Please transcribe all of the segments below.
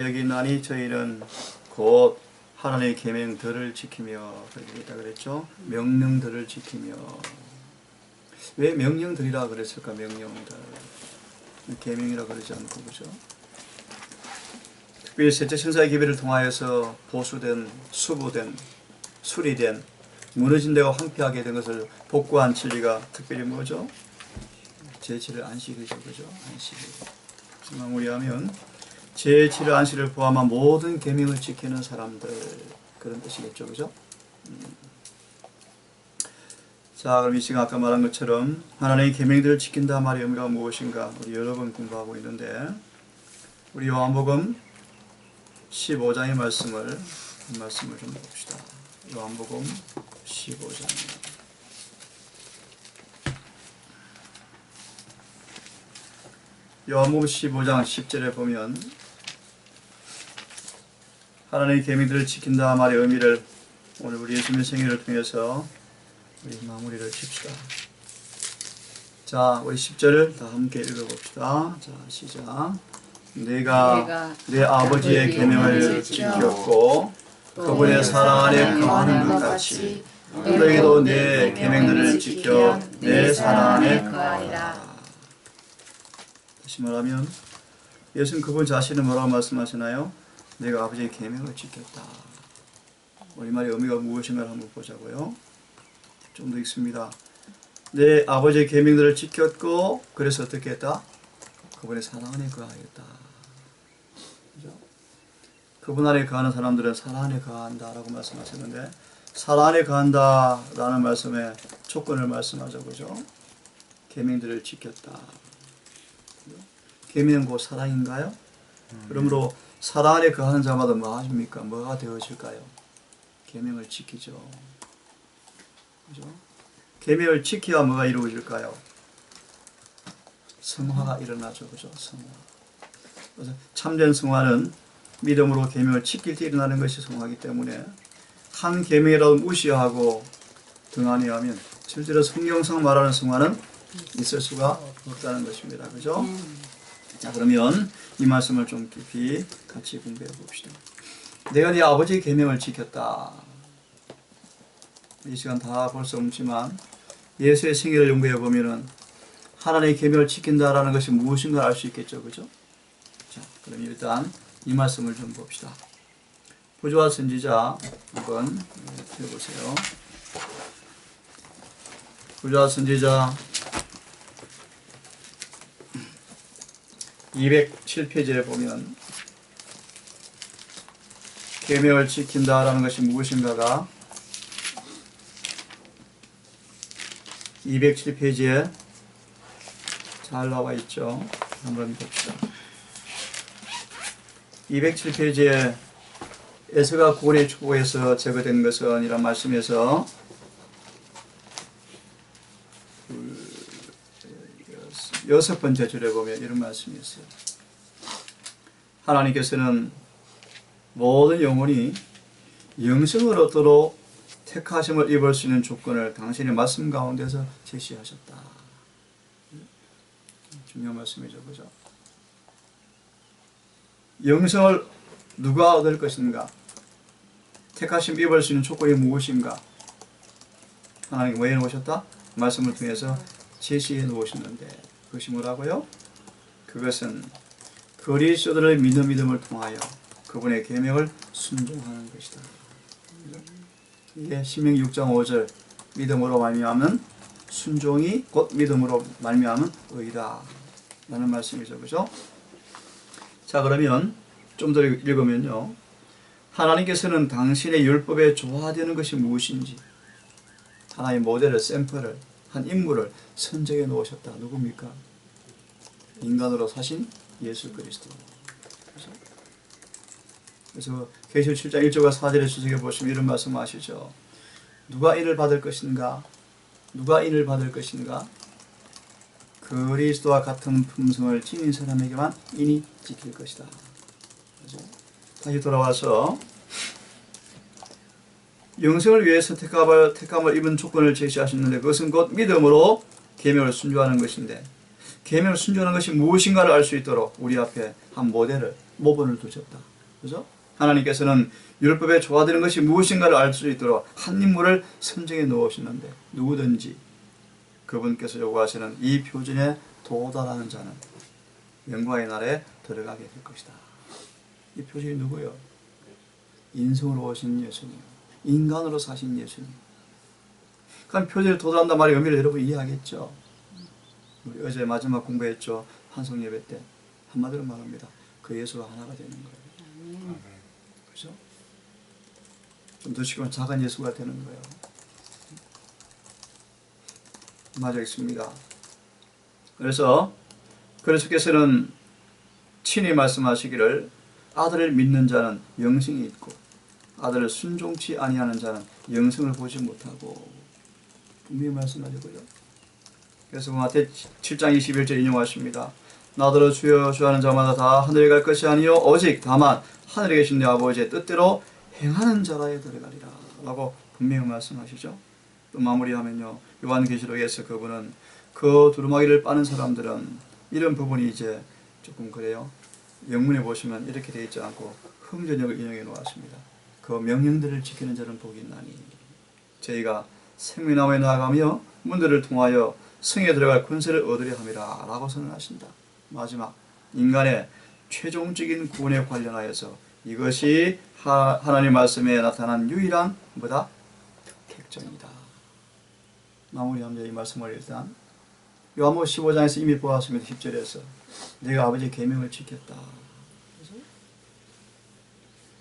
여기나니 저희는 곧 하나님의 계명들을 지키며 그렇게 있다 그랬죠. 명령들을 지키며. 왜 명령들이라 그랬을까? 명령들. 계명이라 그러지 않고, 그죠? 특별히 셋째 천사의 기별을 통하여서 보수된, 수부된, 수리된, 무너진 데가 황폐하게 된 것을 복구한 진리가 특별히 뭐죠? 제7일 안식이죠, 그죠? 안식일. 마무리하면 제7일 안식일을 포함한 모든 계명을 지키는 사람들, 그런 뜻이겠죠, 그죠? 자, 그럼 이 시간 아까 말한 것처럼 하나님의 계명들을 지킨다 말의 의미가 무엇인가 우리 여러 번 공부하고 있는데, 우리 요한복음 15장의 말씀을 좀 봅시다. 요한복음 15장. 요한복음 15장 10절에 보면 하나님의 계명들을 지킨다 말의 의미를 오늘 우리 예수님의 생애를 통해서 우리 마무리를 칩시다. 자, 우리 10절을 다 함께 읽어봅시다. 자, 시작. 내가 내 아버지의 계명을 지켰고 그분의 사랑 안에 거하는 것 같이 너희도 내 계명들을 지켜 내 사랑 안에 거하리라. 다시 말하면 예수는 그분 자신은 뭐라고 말씀하시나요? 내가 아버지의 계명을 지켰다. 우리말의 의미가 무엇인가 한번 보자고요. 좀 더 읽습니다. 내 아버지의 계명들을 지켰고 그래서 어떻게 했다? 그분의 사랑 안에 거하였다. 그죠? 그분 안에 거하는 사람들은 사랑 안에 거한다라고 말씀하셨는데, 사랑 안에 거한다라는 말씀에 조건을 말씀하죠, 그죠? 계명들을 지켰다. 계명은 곧 사랑인가요? 그러므로 사랑 안에 거하는 자마다 뭐 하십니까? 뭐가 되어질까요? 계명을 지키죠. 그죠? 계명을 지켜야 뭐가 이루어질까요? 성화가 일어나죠. 그죠? 성화. 그래서 참된 성화는 믿음으로 계명을 지킬 때 일어나는 것이 성화이기 때문에 한 계명이라도 무시하고 등한히 하면 실제로 성경상 말하는 성화는 있을 수가 없다는 것입니다. 그죠? 자, 그러면 이 말씀을 좀 깊이 같이 공부해 봅시다. 내가 네 아버지의 계명을 지켰다. 이 시간 다 볼 수 없지만 예수의 생애를 연구해 보면은 하나님의 계명을 지킨다라는 것이 무엇인가 알 수 있겠죠, 그죠? 자, 그럼 일단 이 말씀을 좀 봅시다. 부조와 선지자 한번 해보세요. 부조와 선지자 207페이지에 보면 계명을 지킨다라는 것이 무엇인가가 207페이지에 잘 나와 있죠. 한번 봅시다. 207페이지에 에서가 구원의 축복에서 제거된 것은 이란 말씀에서 여섯 번째 줄에 보면 이런 말씀이 있어요. 하나님께서는 모든 영혼이 영생을 얻도록 택하심을 입을 수 있는 조건을 당신의 말씀 가운데서 제시하셨다. 중요한 말씀이죠, 그죠? 영생을 누가 얻을 것인가? 택하심 입을 수 있는 조건이 무엇인가? 하나님 왜 놓으셨다? 말씀을 통해서 제시해 놓으셨는데, 그것이 뭐라고요? 그것은 그리스도를 믿는 믿음을 통하여 그분의 계명을 순종하는 것이다. 이게 신명기 6장 5절 믿음으로 말미암은 순종이 곧 믿음으로 말미암은 의다 라는 말씀이죠, 그죠? 자, 그러면 좀 더 읽으면요, 하나님께서는 당신의 율법에 조화되는 것이 무엇인지 하나의 모델을, 샘플을, 한 인물을 선정해 놓으셨다. 누굽니까? 인간으로 사신 예수 그리스도. 그래서 계시록 7장 1절과 4절에 주석해 보시면 이런 말씀 하시죠. 누가 인을 받을 것인가? 누가 인을 받을 것인가? 그리스도와 같은 품성을 지닌 사람에게만 인이 지킬 것이다. 그렇죠? 다시 돌아와서 영생을 위해서 택함을 입은 조건을 제시하셨는데, 그것은 곧 믿음으로 계명을 순종하는 것인데, 계명을 순종하는 것이 무엇인가를 알 수 있도록 우리 앞에 한 모델을, 모본을 두셨다. 그죠? 하나님께서는 율법에 좋아되는 것이 무엇인가를 알 수 있도록 한 인물을 선정해 놓으시는데 누구든지 그분께서 요구하시는 이 표준에 도달하는 자는 영광의 날에 들어가게 될 것이다. 이 표준이 누구요? 인성으로 오신 예수님, 인간으로 사신 예수님. 그럼 표준에 도달한단 말의 의미를 여러분 이해하겠죠? 우리 어제 마지막 공부했죠. 환송 예배 때 한마디로 말합니다. 그 예수가 하나가 되는 거예요. 그죠? 좀 더 쉽게 작은 예수가 되는 거예요. 맞아 있습니다. 그래서 그리스도께서는 친히 말씀하시기를 아들을 믿는 자는 영생이 있고 아들을 순종치 아니하는 자는 영생을 보지 못하고 분명히 말씀하시고요. 그래서 마태 7장 21절 인용하십니다. 나더러 주여 주여 하는 자마다 다 하늘에 갈 것이 아니요 오직 다만 하늘에 계신 내 아버지의 뜻대로 행하는 자라에 들어가리라 라고 분명히 말씀하시죠. 또 마무리하면요. 요한계시록에서 그분은 그 두루마기를 빠는 사람들은 이런 부분이 이제 조금 그래요. 영문에 보시면 이렇게 되어 있지 않고 흥전역을 인용해 놓았습니다. 그 명령들을 지키는 자는 복이 있나니 저희가 생명나무에 나아가며 문들을 통하여 성에 들어갈 권세를 얻으려 함이라 라고 선언하신다. 마지막 인간의 최종적인 구원에 관련하여서 이것이 하나님 말씀에 나타난 유일한 뭐다? 특징이다. 마무리합니다. 이 말씀을 일단 요한복음 15장에서 이미 보았습니다. 10절에서 내가 아버지의 계명을 지켰다.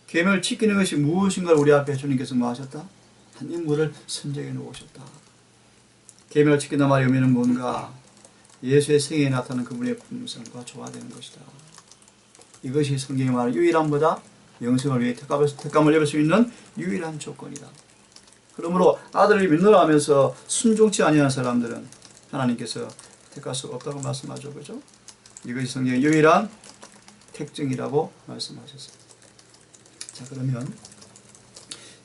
계명을 지키는 것이 무엇인가를 우리 앞에 주님께서 뭐 하셨다? 한 인물을 선정해 놓으셨다. 계명을 지킨단 말의 의미는 뭔가? 예수의 생애에 나타나는 그분의 품성과 조화되는 것이다. 이것이 성경이 말하는 유일한 뭐다? 영생을 위해 택감을 입을 수 있는 유일한 조건이다. 그러므로 아들을 믿노라 하면서 순종치 아니하는 사람들은 하나님께서 택할 수 없다고 말씀하죠. 그죠? 이것이 성경의 유일한 특징이라고 말씀하셨어요. 자, 그러면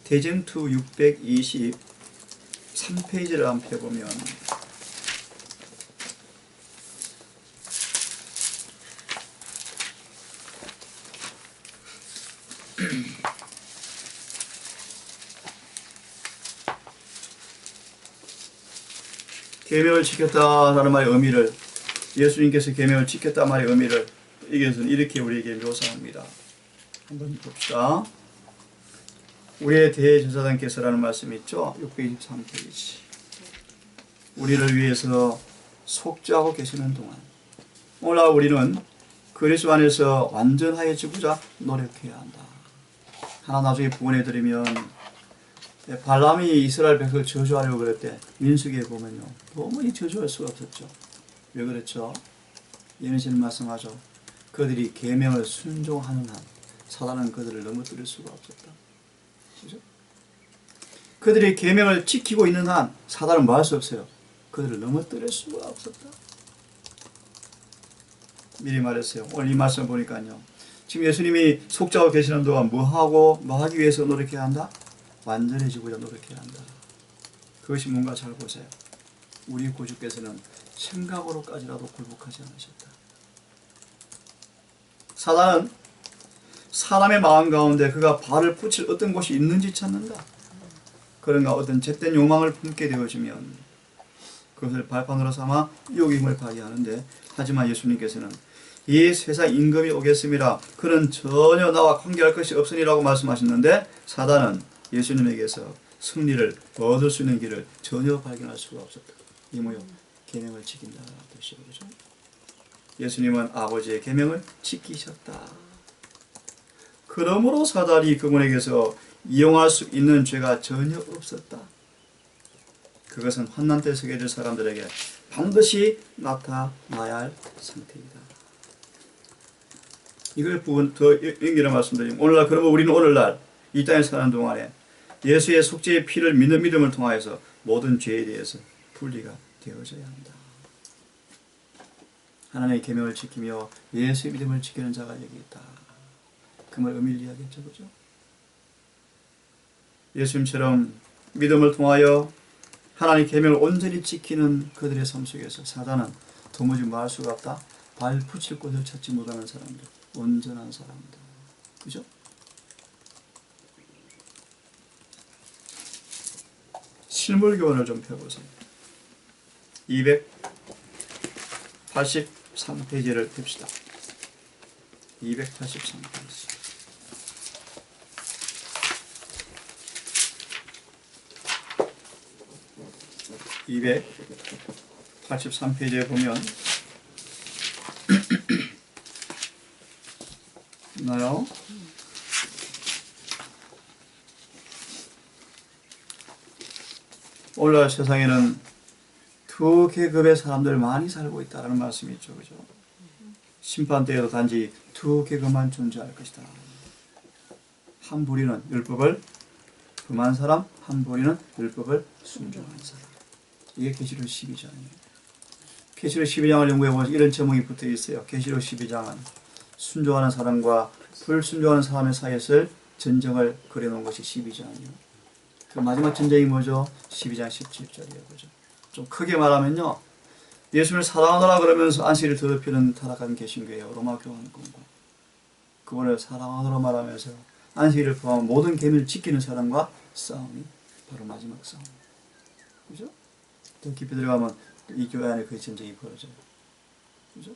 대쟁투 623페이지를 한번 펴보면 계명을 지켰다라는 말의 의미를 예수님께서 계명을 지켰다 말의 의미를 이것은 이렇게 우리에게 묘사합니다. 한번 봅시다. 우리의 대제사장께서라는 말씀이 있죠. 623페이지. 우리를 위해서 속죄하고 계시는 동안 오늘날 우리는 그리스도 안에서 완전하여지고자 노력해야 한다. 하나 나중에 부원해드리면 발람이 이스라엘 백성을 저주하려고 그럴 때 민수기에 보면요. 도무지 저주할 수가 없었죠. 왜 그랬죠? 예수님 말씀하죠. 그들이 계명을 순종하는 한 사단은 그들을 넘어뜨릴 수가 없었다. 그죠? 그들이 계명을 지키고 있는 한 사단은 뭐 할 수 없어요? 그들을 넘어뜨릴 수가 없었다. 미리 말했어요. 오늘 이 말씀 보니까요. 지금 예수님이 속죄하고 계시는 동안 뭐 하기 위해서 노력해야 한다? 완전해지고자 노력해야 한다. 그것이 뭔가 잘 보세요. 우리 구주께서는 생각으로까지라도 굴복하지 않으셨다. 사단은 사람의 마음 가운데 그가 발을 붙일 어떤 곳이 있는지 찾는다. 그런가 어떤 잿된 욕망을 품게 되어지면 그것을 발판으로 삼아 유혹의 힘을 발휘하는데 하지만 예수님께서는 이 세상 임금이 오겠음이라 그는 전혀 나와 관계할 것이 없으니라고 말씀하셨는데 사단은 예수님에게서 승리를 얻을 수 있는 길을 전혀 발견할 수가 없었다. 이 뭐요? 계명을 지킨다는 뜻이죠. 그렇죠? 예수님은 아버지의 계명을 지키셨다. 그러므로 사단이 그분에게서 이용할 수 있는 죄가 전혀 없었다. 그것은 환난 때 서게 될 사람들에게 반드시 나타나야 할 상태이다. 이걸 더 연결해 말씀드리면 오늘날 그러면 우리는 오늘날 이 땅에 사는 동안에 예수의 속죄의 피를 믿는 믿음을 통하여서 모든 죄에 대해서 분리가 되어져야 한다. 하나님의 계명을 지키며 예수의 믿음을 지키는 자가 여기 있다. 그 말 의미를 이해하겠죠, 그죠? 예수님처럼 믿음을 통하여 하나님의 계명을 온전히 지키는 그들의 삶 속에서 사단은 도무지 말 수가 없다. 발 붙일 곳을 찾지 못하는 사람들, 온전한 사람들, 그죠? 실물교훈을 좀 펴보세요. 283페이지를 봅시다. 283페이지. 283페이지에 보면 있나요? 오늘 세상에는 두 계급의 사람들 많이 살고 있다는 말씀이 있죠. 그죠? 심판 때에도 단지 두 계급만 존재할 것이다. 한 부리는 율법을 금한 사람, 한 부리는 율법을 순종한 사람. 이게 계시록 12장이에요. 계시록 12장을 연구해보면 이런 제목이 붙어 있어요. 계시록 12장은 순종하는 사람과 불순종하는 사람의 사이에서 전쟁을 그려놓은 것이 12장이에요. 그 마지막 전쟁이 뭐죠? 12장 17절이에요. 그죠? 좀 크게 말하면요. 예수님을 사랑하노라 그러면서 안식일을 더럽히는 타락한 개신교예요. 로마 교환권과. 그분을 사랑하노라 말하면서 안식일을 포함한 모든 계명을 지키는 사람과 싸움이 바로 마지막 싸움. 그죠? 더 깊이 들어가면 이 교회 안에 그 전쟁이 벌어져요. 그죠?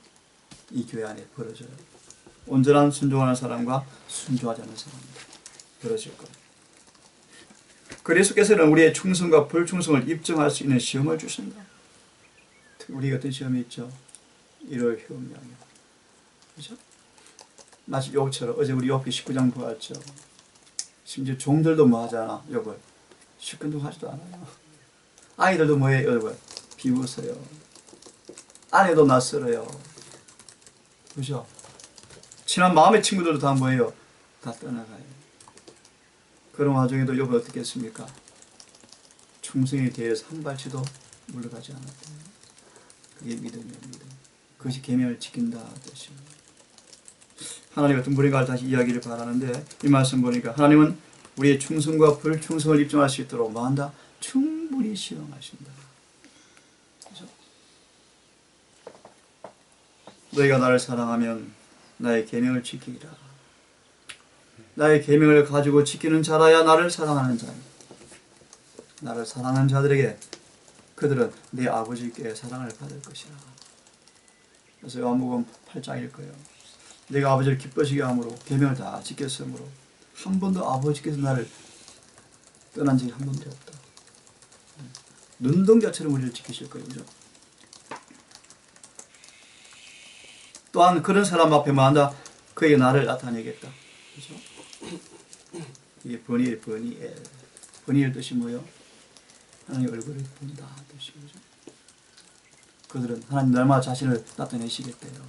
이 교회 안에 벌어져요. 온전한 순종하는 사람과 순종하지 않는 사람입니다. 벌어질 거예요. 그리스도께서는 우리의 충성과 불충성을 입증할 수 있는 시험을 주신다. 우리가 어떤 시험이 있죠? 1월 효험량이요. 그죠? 마치 욥처럼 어제 우리 욥기 19장 보았죠. 심지어 종들도 뭐 하잖아, 욥을. 시큰둥하지도 않아요. 아이들도 뭐해요, 욥을? 비웃어요. 아내도 낯설어요. 그죠? 친한 마음의 친구들도 다 뭐예요? 다 떠나가요. 그런 와중에도 욥은 어떻게 했습니까? 충성에 대해서 한 발치도 물러가지 않았다. 그게 믿음이에요, 믿음. 그것이 계명을 지킨다 뜻이에요. 하나님 어떤 분인가를 다시 이야기를 바라는데 이 말씀 보니까 하나님은 우리의 충성과 불충성을 입증할 수 있도록 뭐한다? 충분히 시험하신다. 그렇죠? 너희가 나를 사랑하면 나의 계명을 지키리라. 나의 계명을 가지고 지키는 자라야 나를 사랑하는 자야. 나를 사랑하는 자들에게 그들은 내 아버지께 사랑을 받을 것이라. 그래서 요한복음 8장일 거예요. 내가 아버지를 기뻐지게 함으로 계명을 다 지켰으므로 한 번도 아버지께서 나를 떠난 적이 한 번도 없다. 눈동자처럼 우리를 지키실 거예요. 그죠? 또한 그런 사람 앞에 뭐한다? 그에게 나를 나타내겠다. 그죠? 이게 버니엘. 버니엘 뜻이 뭐예요? 하나님 얼굴을 본다 뜻이 뭐죠? 그들은 하나님 날마다 자신을 나타내시겠대요.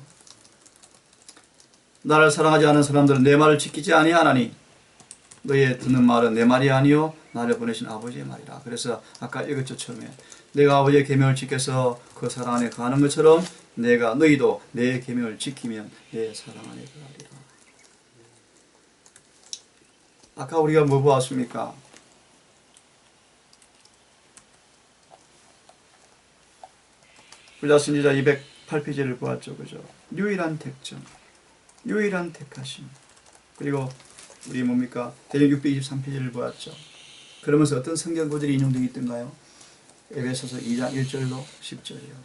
나를 사랑하지 않은 사람들은 내 말을 지키지 아니하나니 너희의 듣는 말은 내 말이 아니요 나를 보내신 아버지의 말이라. 그래서 아까 읽었죠. 처음에 내가 아버지의 계명을 지켜서 그 사랑 안에 거하는 것처럼 내가 너희도 내 계명을 지키면 내 사랑 안에 거하리라. 아까 우리가 뭐 보았습니까? 불자순지자 208페이지를 보았죠. 그죠? 유일한 택정, 유일한 택하심. 그리고 우리 뭡니까? 대전 623페이지를 보았죠. 그러면서 어떤 성경 구절이 인용되어 있던가요? 에베소서 2장 1절로 10절이요.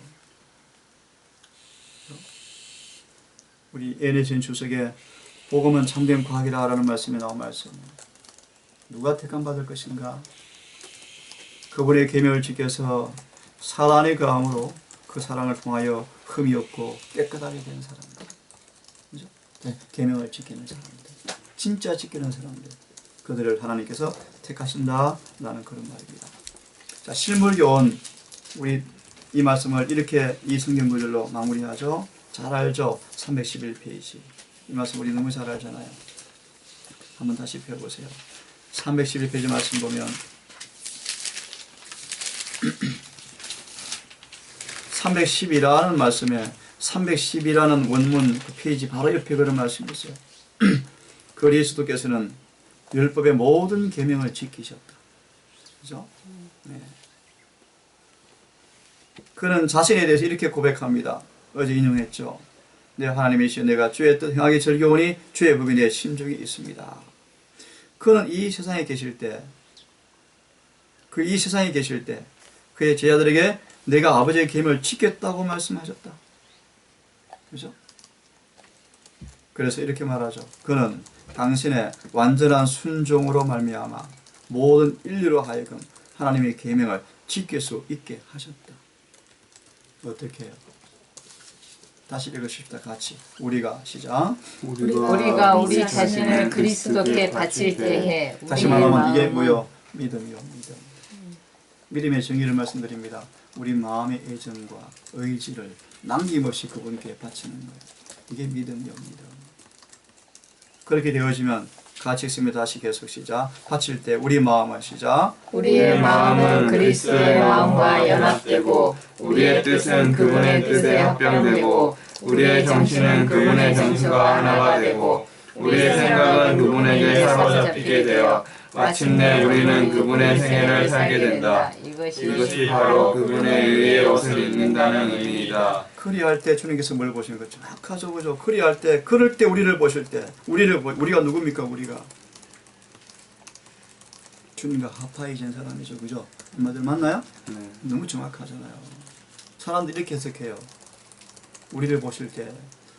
우리 NHN 주석에 복음은 참된 과학이라 라는 말씀이 나온 말씀입니다. 누가 택함받을 것인가? 그분의 계명을 지켜서 사랑의 거함으로 그 사랑을 통하여 흠이 없고 깨끗하게 된 사람들. 그죠? 네, 계명을 지키는 사람들. 진짜 지키는 사람들. 그들을 하나님께서 택하신다라는 그런 말입니다. 자, 실물교훈. 우리 이 말씀을 이렇게 이 성경 구절로 마무리하죠. 잘 알죠? 311페이지. 이 말씀 우리 너무 잘 알잖아요. 한번 다시 펴보세요. 311페이지 말씀 보면 310이라는 말씀에 310이라는 원문 그 페이지 바로 옆에 그런 말씀이 있어요. 그리스도께서는 율법의 모든 계명을 지키셨다. 그죠? 네. 그는 자신에 대해서 이렇게 고백합니다. 어제 인용했죠. 내 하나님이시여 내가 주의 뜻 행하기 즐겨오니 주의 법이 내 심중에 있습니다. 그는 이 세상에 계실 때 그 이 세상에 계실 때 그의 제자들에게 내가 아버지의 계명을 지켰다고 말씀하셨다. 그죠? 그래서 이렇게 말하죠. 그는 당신의 완전한 순종으로 말미암아 모든 인류로 하여금 하나님의 계명을 지킬 수 있게 하셨다. 어떻게 해요? 다시 읽으십시다. 같이. 우리가 시작. 우리가 우리 자신을 그리스도께 바칠 때에 다시 말하면 이게 뭐요? 믿음이요. 믿음. 믿음의 정의를 말씀드립니다. 우리 마음의 애정과 의지를 남김없이 그분께 바치는 거예요. 이게 믿음이요. 믿음. 그렇게 되어지면 같이 읽습니다. 다시 계속 시작. 바칠 때 우리 마음을 시작. 우리의 마음은 그리스도의 마음과 연합되고 우리의 뜻은 그분의 뜻에 합병되고 우리의 정신은 그분의 정신과 하나가 되고 우리의 생각은 그분에게 사로잡히게 되어 마침내 우리는 그분의 생애를 살게 된다. 이것이 바로 그분의 의의 옷을 입는다는 의미이다. 그리할 때 주님께서 뭘 보시는 거죠? 정확하죠, 그죠? 그리할 때, 그럴 때 우리를 보실 때, 우리가 누굽니까? 우리가 주님과 합하여진 사람이죠, 그죠? 엄마들 맞나요? 너무 정확하잖아요. 사람들이 이렇게 해석해요. 우리를 보실 때,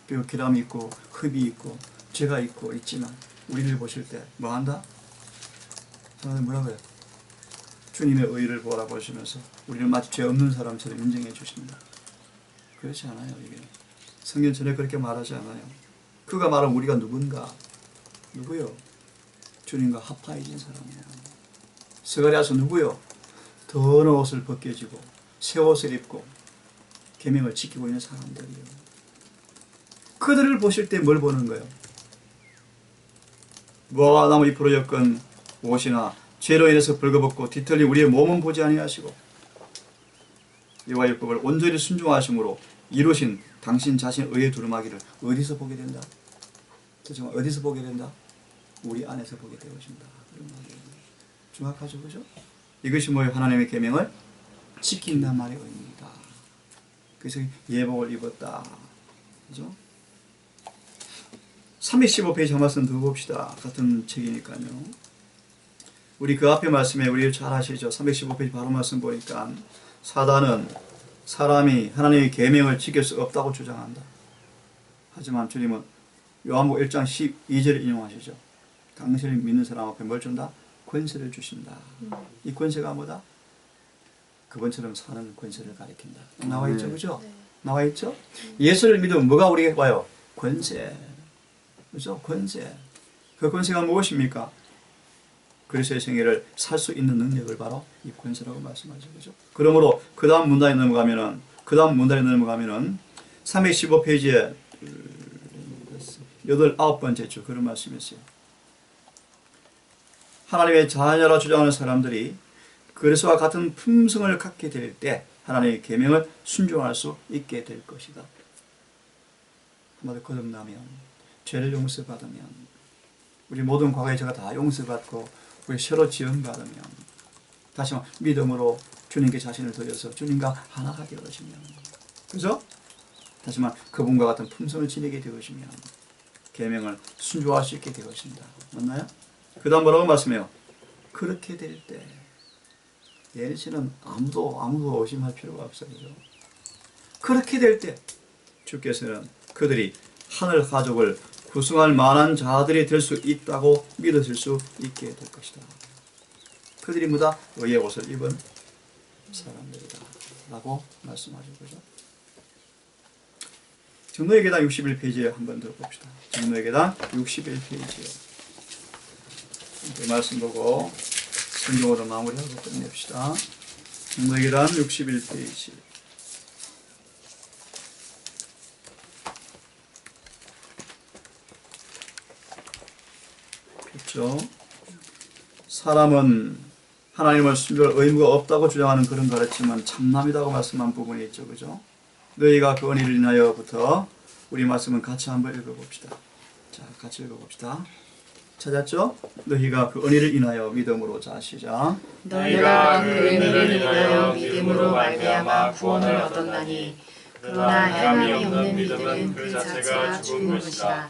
비록 기람이 있고 흡이 있고 죄가 있고 있지만 우리를 보실 때 뭐 한다? 사람들 뭐라고 해요? 주님의 의를 보시면서 우리를 마치 죄 없는 사람처럼 인정해 주십니다. 그렇지 않아요. 이게 성경 전에 그렇게 말하지 않아요. 그가 말하면 우리가 누군가? 누구요? 주님과 합하여진 사람이에요. 스가랴서 누구요? 더러운 옷을 벗겨지고 새 옷을 입고 계명을 지키고 있는 사람들이요. 그들을 보실 때 뭘 보는 거예요? 무화과 나무 잎으로 엮은 옷이나 죄로 인해서 벌거벗고 뒤틀린 우리의 몸은 보지 아니하시고 여호와의 율법을 온전히 순종하심으로 이루신 당신 자신의 의에 두루마기를 어디서 보게 된다? 정말 어디서 보게 된다? 우리 안에서 보게 되어진다. 정확하죠, 그죠? 이것이 뭐예요? 하나님의 계명을 지킨단 말의 의미입니다. 그래서 예복을 입었다, 그죠? 315페이지 한 말씀 더 봅시다. 같은 책이니까요. 우리 그 앞에 말씀에 우리 잘 아시죠? 315페이지 바로 말씀 보니까 사단은 사람이 하나님의 계명을 지킬 수 없다고 주장한다. 하지만 주님은 요한복음 1장 12절을 인용하시죠. 당신을 믿는 사람 앞에 뭘 준다? 권세를 주신다. 이 권세가 뭐다? 그분처럼 사는 권세를 가리킨다. 나와 있죠, 그죠? 나와 있죠? 예수를 믿으면 뭐가 우리에게 와요? 권세. 그죠? 권세. 그 권세가 무엇입니까? 그리스도의 생애를 살 수 있는 능력을 바로 이 권세라고 말씀하죠. 그죠? 그러므로 그 다음 문단에 넘어가면은 315페이지에 9번째 주 그런 말씀이 있어요. 하나님의 자녀라 주장하는 사람들이 그리스도와 같은 품성을 갖게 될 때 하나님의 계명을 순종할 수 있게 될 것이다. 한마디로 거듭나면, 죄를 용서받으면, 우리 모든 과거의 죄가 다 용서받고 우리 새로 지음받으면, 다시 말해 믿음으로 주님께 자신을 드려서 주님과 하나가 되어지면, 그죠? 다시 말해 그분과 같은 품성을 지니게 되어지면 계명을 순종할 수 있게 되어진다. 맞나요? 그 다음 뭐라고 말씀해요? 그렇게 될 때 예리씨는 아무도 의심할 필요가 없어요. 그죠? 그렇게 될 때 주께서는 그들이 하늘 가족을 구성할 만한 자들이 될 수 있다고 믿으실 수 있게 될 것이다. 그들이 뭐다? 의의 옷을 입은 사람들이다 라고 말씀하죠. 그죠? 정노의 계단 61페이지에 한번 더 봅시다. 정노의 계단 61페이지에 이 말씀 보고 성경으로 마무리하고 끝냅시다. 정노의 계단 61페이지. 그렇죠? 사람은 하나님을 순종할 의무가 없다고 주장하는 그런 가르침은 참남이라고 말씀한 부분이 있죠. 그죠? 너희가 그 은혜를 인하여부터 우리 말씀은 같이 한번 읽어봅시다. 자, 같이 읽어봅시다. 찾았죠? 너희가 그 은혜를 인하여 믿음으로. 자, 시작. 너희가 그 은혜를 인하여 믿음으로 말미암아 구원을 얻었나니 그러나 행함이 없는 믿음은 그 자체가 죽은 것이라.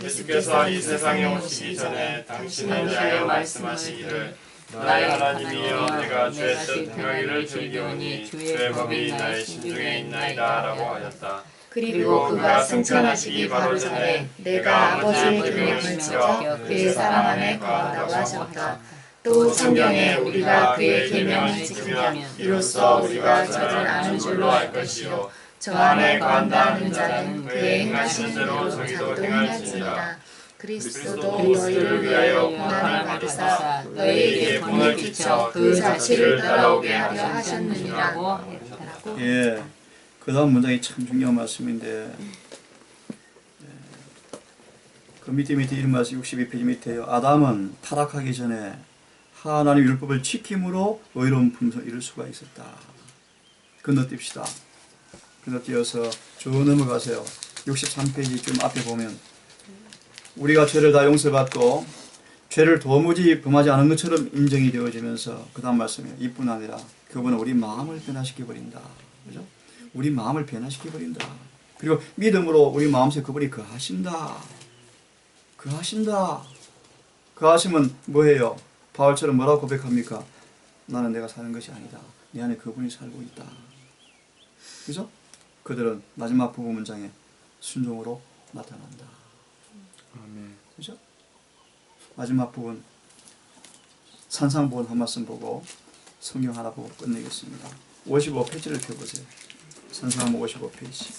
예수께서 이 세상에 오시기 전에 당신을 위하여 말씀하시기를 나의 하나님이여 내가 주의 뜻 행하기를 즐기오니 주의 법이 나의 심중에 있나이다 라고 하셨다. 그리고 그가 승천하시기 바로 전에 내가 아버지의 계명을 지켜 그의 사랑 안에 거한다고 하셨다. 또 성경에 우리가 그의 계명을 지키면 이로써 우리가 저를 아는 줄로 알 것이요 저 안에 거한다는 자는 그의 행하신 대로 자기도 행할지니라. 그리스도도 너희를 위하여 고난을 받으사 너희에게 본을 비춰 그 자취를 따라오게 하려 하셨느니라. 예, 그 다음 문장이 참 중요한 말씀인데, 그 밑에 이런 말씀 62페이지 밑에요. 아담은 타락하기 전에 하나님 율법을 지킴으로 의로운 품성을 이룰 수가 있었다. 건너뛰읍시다. 건너뛰어서 쭉 넘어가세요. 63페이지 좀 앞에 보면 우리가 죄를 다 용서받고 죄를 도무지 범하지 않은 것처럼 인정이 되어지면서 그 다음 말씀이에요. 이뿐 아니라 그분은 우리 마음을 변화시켜버린다. 그죠? 우리 마음을 변화시켜버린다. 그리고 믿음으로 우리 마음속에 그분이 거하신다. 거하신다. 거하시면 뭐예요? 바울처럼 뭐라고 고백합니까? 나는 내가 사는 것이 아니다. 내 안에 그분이 살고 있다. 그죠? 그들은 마지막 부분 문장에 순종으로 나타난다. 아멘. 그죠? 마지막 부분 산상부원 한 말씀 보고 성경 하나 보고 끝내겠습니다. 55페이지를 펴보세요. 산상부 55페이지.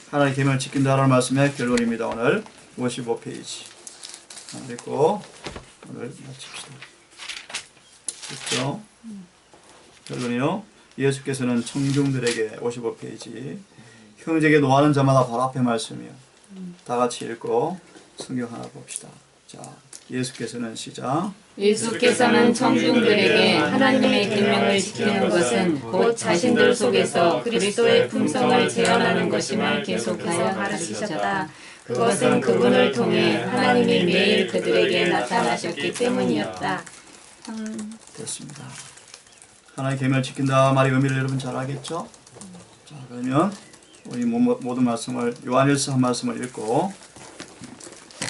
하나님의 계명을 지킨다라는 말씀의 결론입니다. 오늘 55페이지 읽고 오늘 마칩시다. 됐죠? 결론이요. 예수께서는 청중들에게 55페이지 형제에게 노하는 자마다 바로 앞에 말씀이요. 다 같이 읽고 성경 하나 봅시다. 자, 예수께서는 시작. 예수께서는 청중들에게 하나님의 계명을 지키는 것은 곧 자신들 속에서 그리스도의 품성을 재현하는 것임을 계속하여 가르치셨다. 그것은 그분을 통해 하나님이 매일 그들에게 나타나셨기 때문이었다. 됐습니다. 하나님의 계명을 지킨다 말의 의미를 여러분 잘 알겠죠? 자, 그러면 우리 모든 말씀을 요한일서 한 말씀을 읽고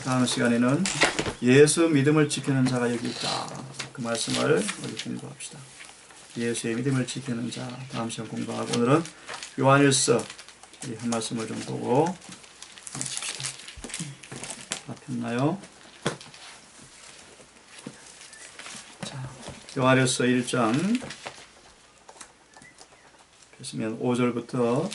다음 시간에는 예수 믿음을 지키는 자가 여기 있다. 그 말씀을 우리 공부합시다. 예수의 믿음을 지키는 자 다음 시간 공부하고 오늘은 요한일서 한 말씀을 좀 보고 마칩시다. 다 폈나요? 자, 요한일서 1장 폈으면 5절부터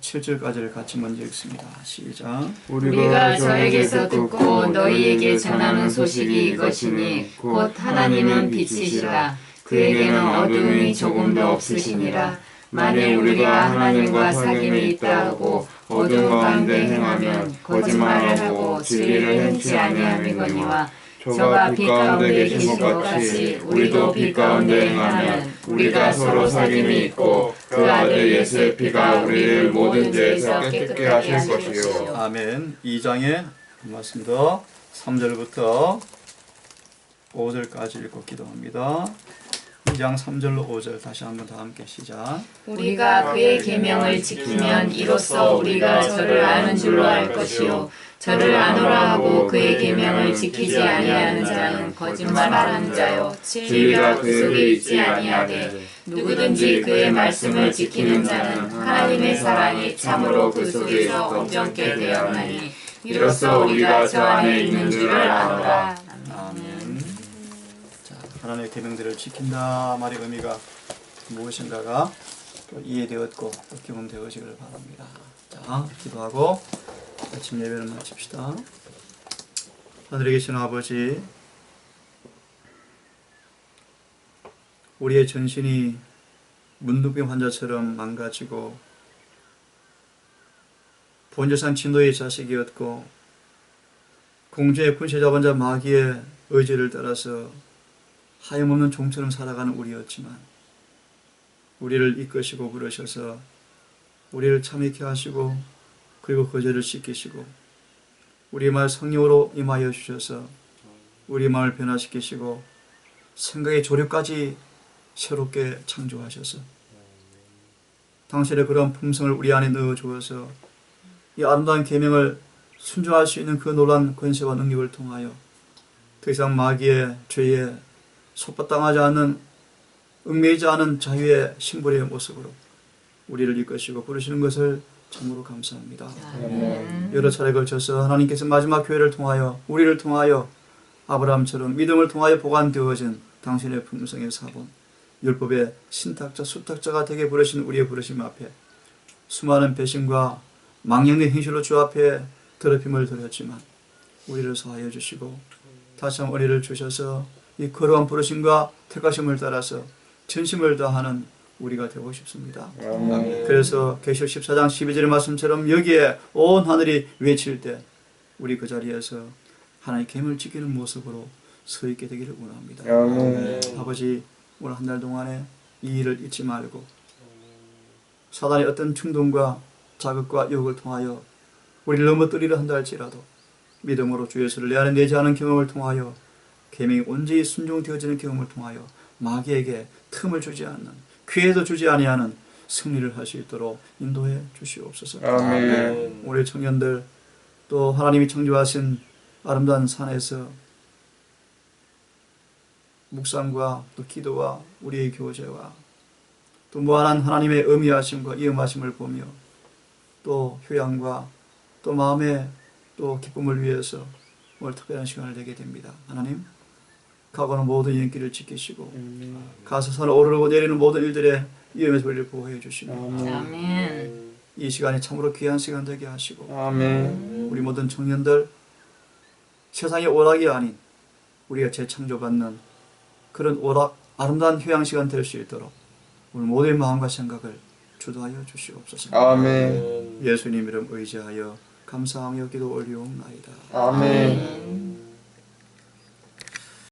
7절까지를 같이 먼저 읽습니다. 시작. 우리가 저에게서 듣고 너희에게 전하는 소식이 이것이니 곧 하나님은 빛이시라. 그에게는 어둠이 조금도 없으시니라. 만일 우리가 하나님과 사귐이 있다 하고 어둠 가운데 행하면 거짓말을 하고 진리를 행치 아니함이거니와 저가 빛 가운데 계신 것 같이 우리도 빛 가운데 행하면 우리가 서로 사귐이 있고 그 아들 예수의 피가 우리를 모든 죄에서 깨끗게 하실 것이요. 아멘. 2장에 한 말씀 더 3절부터 5절까지 읽고 기도합니다. 2장 3절로 5절 다시 한번 다 함께 시작. 우리가 그의 계명을 지키면 이로써 우리가 저를 아는 줄로 알 것이요 저를 아노라 하고 그의 계명을 지키지 아니하는 자는 거짓말하는 자요 진리가 그 속에 있지 아니하되 누구든지 그의 말씀을 지키는 자는 하나님의 사랑이 참으로 그 속에서 온전케 되었나니 이로써 우리가 저 안에 있는 줄을 아노라. 아멘. 자, 하나님의 계명들을 지킨다 말의 의미가 무엇인가가 또 이해되었고 또 경험되어지기를 바랍니다. 자, 기도하고 아침 예배를 마칩시다. 하늘에 계신 아버지, 우리의 전신이 문둥병 환자처럼 망가지고 본조산 진도의 자식이었고 공주의 군세 잡은 자 마귀의 의지를 따라서 하염없는 종처럼 살아가는 우리였지만 우리를 이끄시고 부르셔서 우리를 참익케 하시고 그리고 그 죄를 씻기시고 우리 말 성령으로 임하여 주셔서 우리 마음을 변화시키시고 생각의 조력까지 새롭게 창조하셔서 당신의 그런 품성을 우리 안에 넣어 주어서 이 아름다운 계명을 순종할 수 있는 그 놀라운 권세와 능력을 통하여 더 이상 마귀의 죄에 속박당하지 않는 얽매이지 않은 자유의 심벌의 모습으로 우리를 이끄시고 부르시는 것을 참으로 감사합니다. 여러 차례 걸쳐서 하나님께서 마지막 교회를 통하여 우리를 통하여 아브라함처럼 믿음을 통하여 보관되어진 당신의 품성의 사본 율법의 신탁자 수탁자가 되게 부르신 우리의 부르심 앞에 수많은 배신과 망령된 행실로 주 앞에 더럽힘을 드렸지만 우리를 사하여 주시고 다시 한번 은혜를 주셔서 이 거룩한 부르심과 택하심을 따라서 전심을 다하는 우리가 되고 싶습니다. 그래서 계시록 14장 12절의 말씀처럼 여기에 온 하늘이 외칠 때 우리 그 자리에서 하나님의 계명을 지키는 모습으로 서 있게 되기를 원합니다. 아버지, 오늘 한 달 동안에 이 일을 잊지 말고 사단의 어떤 충동과 자극과 유혹을 통하여 우리를 넘어뜨리려 한다 할지라도 믿음으로 주 예수를 내 안에 내지 않은 경험을 통하여 계명이 온전히 순종되어지는 경험을 통하여 마귀에게 틈을 주지 않는 기회도 주지 아니하는 승리를 할 수 있도록 인도해 주시옵소서. 아멘. 우리 청년들 또 하나님이 창조하신 아름다운 산에서 묵상과 또 기도와 우리의 교제와 또 무한한 하나님의 의미하심과 이음하심을 보며 또 휴양과 또 마음의 또 기쁨을 위해서 오늘 특별한 시간을 내게 됩니다. 하나님, 가고는 모든 인기를 지키시고 가서 산을 오르고 내리는 모든 일들의 위험에서 우리를 보호해 주시고 아멘. 이 시간이 참으로 귀한 시간 되게 하시고 아멘. 우리 모든 청년들 세상의 오락이 아닌 우리가 재창조받는 그런 오락 아름다운 휴양 시간 될 수 있도록 오늘 모두의 마음과 생각을 주도하여 주시옵소서. 아멘. 예수님 이름 의지하여 감사하며 기도 올리옵나이다. 아멘.